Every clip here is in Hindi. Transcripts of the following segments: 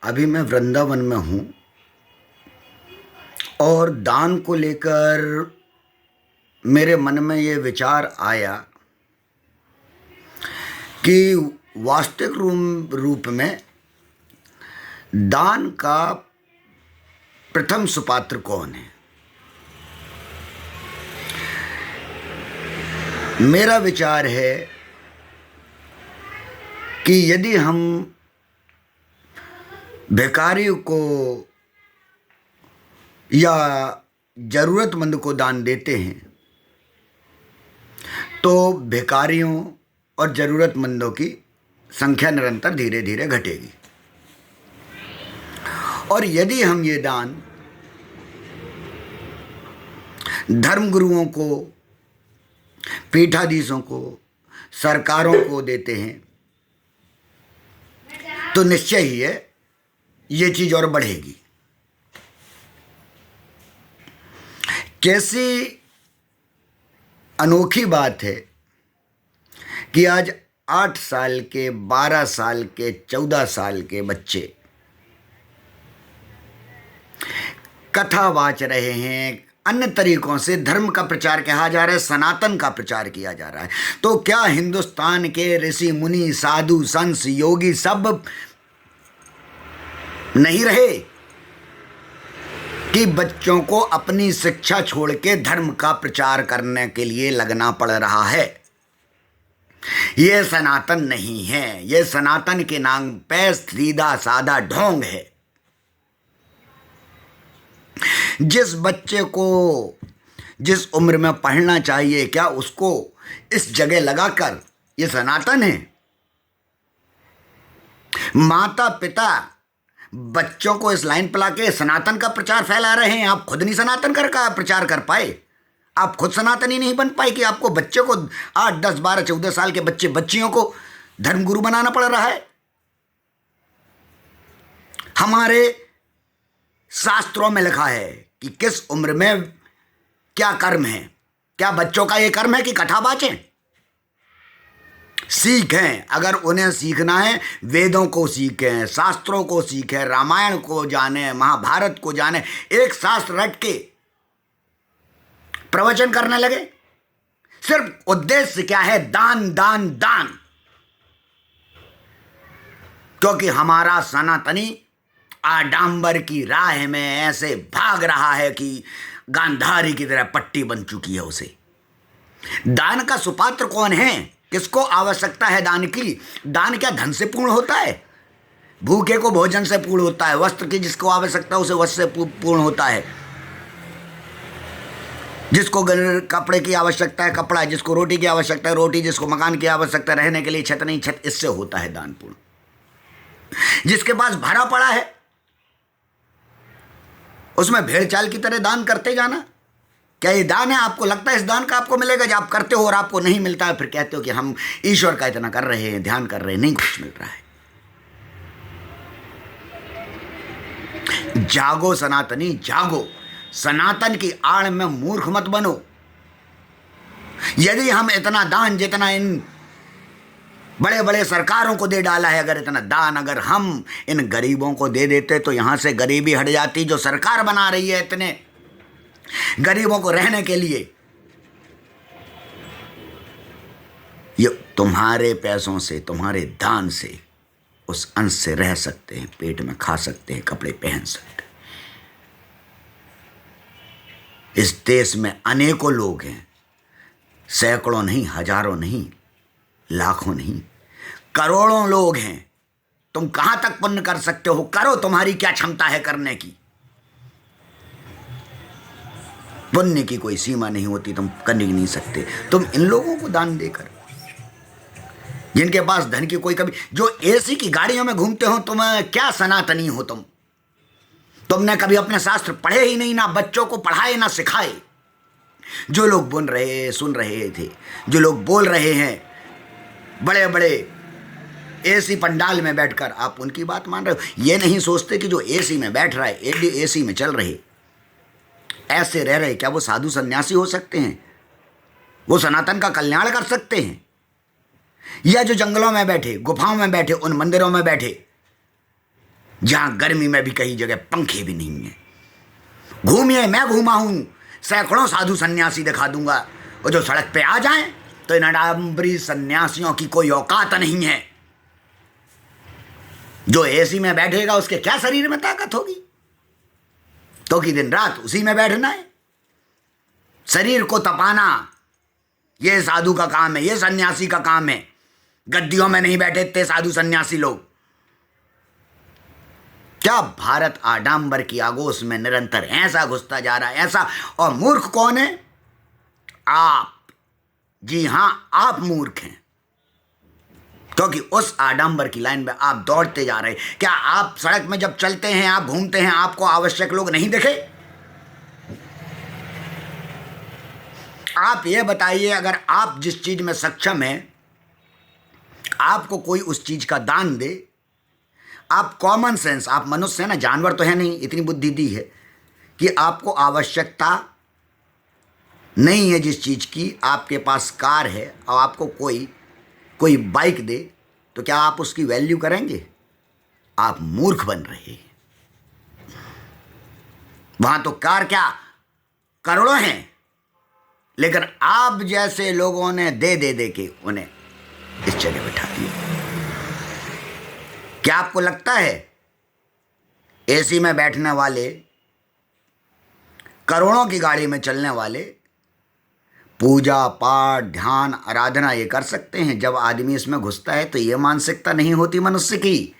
अभी मैं वृंदावन में हूँ और दान को लेकर मेरे मन में ये विचार आया कि वास्तविक रूप में दान का प्रथम सुपात्र कौन है। मेरा विचार है कि यदि हम भिखारियों को या ज़रूरतमंद को दान देते हैं तो भिखारियों और ज़रूरतमंदों की संख्या निरंतर धीरे धीरे घटेगी। और यदि हम ये दान धर्मगुरुओं को, पीठाधीशों को, सरकारों को देते हैं तो निश्चय ही है ये चीज़ और बढ़ेगी। कैसी अनोखी बात है कि आज 8 साल के, 12 साल के, 14 साल के बच्चे कथा वाच रहे हैं, अन्य तरीकों से धर्म का प्रचार किया जा रहा है, सनातन का प्रचार किया जा रहा है। तो क्या हिंदुस्तान के ऋषि मुनि, साधु, संत, योगी सब नहीं रहे कि बच्चों को अपनी शिक्षा छोड़ के धर्म का प्रचार करने के लिए लगना पड़ रहा है? ये सनातन नहीं है, ये सनातन के नाम पे सीधा साधा ढोंग है। जिस बच्चे को जिस उम्र में पढ़ना चाहिए, क्या उसको इस जगह लगाकर ये सनातन है? माता पिता बच्चों को इस लाइन पर लाके सनातन का प्रचार फैला रहे हैं। आप खुद नहीं सनातन का प्रचार कर पाए, आप खुद सनातनी नहीं बन पाए कि आपको बच्चे को 8, 10, 12, 14 साल के बच्चियों को धर्मगुरु बनाना पड़ रहा है। हमारे शास्त्रों में लिखा है कि किस उम्र में क्या कर्म है। क्या बच्चों का ये कर्म है कि कथा बाचें? सीखें, अगर उन्हें सीखना है वेदों को सीखें, शास्त्रों को सीखें, रामायण को जाने, महाभारत को जाने। एक शास्त्र रट के प्रवचन करने लगे। सिर्फ उद्देश्य क्या है? दान दान दान। क्योंकि हमारा सनातनी आडंबर की राह में ऐसे भाग रहा है कि गांधारी की तरह पट्टी बन चुकी है उसे। दान का सुपात्र कौन है? किसको आवश्यकता है दान की? दान क्या धन से पूर्ण होता है? भूखे को भोजन से पूर्ण होता है। वस्त्र की जिसको आवश्यकता उसे वस्त्र से पूर्ण होता है। जिसको कपड़े की आवश्यकता है कपड़ा, जिसको रोटी की आवश्यकता है रोटी, जिसको मकान की आवश्यकता रहने के लिए छत नहीं छत, इससे होता है दान पूर्ण। जिसके पास भरा पड़ा है उसमें भेड़ चाल की तरह दान करते जाना, क्या ये दान है? आपको लगता है इस दान का आपको मिलेगा? जब आप करते हो और आपको नहीं मिलता है फिर कहते हो कि हम ईश्वर का इतना कर रहे हैं, ध्यान कर रहे हैं, नहीं कुछ मिल रहा है। जागो सनातनी, जागो। सनातन की आड़ में मूर्ख मत बनो। यदि हम इतना दान जितना इन बड़े बड़े सरकारों को दे डाला है, अगर इतना दान अगर हम इन गरीबों को दे देते तो यहां से गरीबी हट जाती। जो सरकार बना रही है इतने गरीबों को रहने के लिए, ये तुम्हारे पैसों से, तुम्हारे दान से, उस अंश से रह सकते हैं, पेट में खा सकते हैं, कपड़े पहन सकते हैं। इस देश में अनेकों लोग हैं, सैकड़ों नहीं, हजारों नहीं, लाखों नहीं, करोड़ों लोग हैं। तुम कहां तक पुण्य कर सकते हो? करो, तुम्हारी क्या क्षमता है करने की। पुण्य की कोई सीमा नहीं होती, तुम कर नहीं सकते। तुम इन लोगों को दान देकर, जिनके पास धन की कोई कमी, जो एसी की गाड़ियों में घूमते हो, तुम क्या सनातनी हो? तुमने कभी अपने शास्त्र पढ़े ही नहीं, ना बच्चों को पढ़ाए ना सिखाए। जो लोग बुन रहे, सुन रहे थे, जो लोग बोल रहे हैं बड़े बड़े एसी पंडाल में बैठकर, आप उनकी बात मान रहे हो? ये नहीं सोचते कि जो एसी में बैठ रहा है, एसी में चल रहे, ऐसे रह रहे, क्या वो साधु सन्यासी हो सकते हैं? वो सनातन का कल्याण कर सकते हैं? या जो जंगलों में बैठे, गुफाओं में बैठे, उन मंदिरों में बैठे, जहां गर्मी में भी कई जगह पंखे भी नहीं है। घूमिए, मैं घूमा हूं, सैकड़ों साधु सन्यासी दिखा दूंगा, और जो सड़क पे आ जाएं तो इन आडम्बरी सन्यासियों की कोई औकात नहीं है। जो एसी में बैठेगा उसके क्या शरीर में ताकत होगी? तो कि दिन रात उसी में बैठना है, शरीर को तपाना, ये साधु का काम है, ये सन्यासी का काम है। गद्दियों में नहीं बैठे थे साधु सन्यासी लोग। क्या भारत आडंबर की आगोश में निरंतर ऐसा घुसता जा रहा है, ऐसा। और मूर्ख कौन है? आप। जी हां, आप मूर्ख हैं, क्योंकि उस आडंबर की लाइन में आप दौड़ते जा रहे हैं। क्या आप सड़क में जब चलते हैं, आप घूमते हैं, आपको आवश्यक लोग नहीं दिखे? आप ये बताइए, अगर आप जिस चीज में सक्षम हैं, आपको कोई उस चीज का दान दे, आप कॉमन सेंस, आप मनुष्य है ना, जानवर तो है नहीं, इतनी बुद्धि दी है कि आपको आवश्यकता नहीं है जिस चीज की, आपके पास कार है और आपको कोई बाइक दे, तो क्या आप उसकी वैल्यू करेंगे? आप मूर्ख बन रहे हैं। वहां तो कार क्या करोड़ों हैं, लेकिन आप जैसे लोगों ने दे के उन्हें इस जगह बिठा दिया। क्या आपको लगता है एसी में बैठने वाले, करोड़ों की गाड़ी में चलने वाले पूजा पाठ ध्यान आराधना ये कर सकते हैं? जब आदमी इसमें घुसता है तो ये मानसिकता नहीं होती मनुष्य की।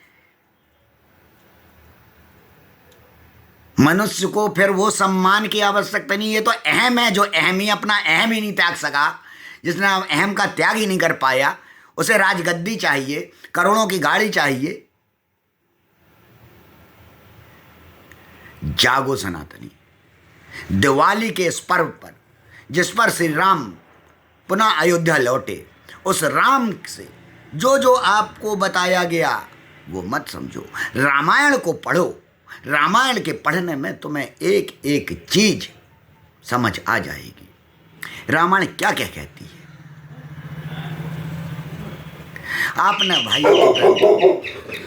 मनुष्य को फिर वो सम्मान की आवश्यकता नहीं। ये तो अहम है, जो अहम ही अपना अहम ही नहीं त्याग सका, जिसने अहम का त्याग ही नहीं कर पाया, उसे राजगद्दी चाहिए, करोड़ों की गाड़ी चाहिए। जागो सनातनी, दिवाली के इस पर्व पर, जिस पर श्री राम पुनः अयोध्या लौटे, उस राम से जो जो आपको बताया गया वो मत समझो। रामायण को पढ़ो, रामायण के पढ़ने में तुम्हें एक एक चीज समझ आ जाएगी। रामायण क्या क्या कहती है। आपने भाइयों को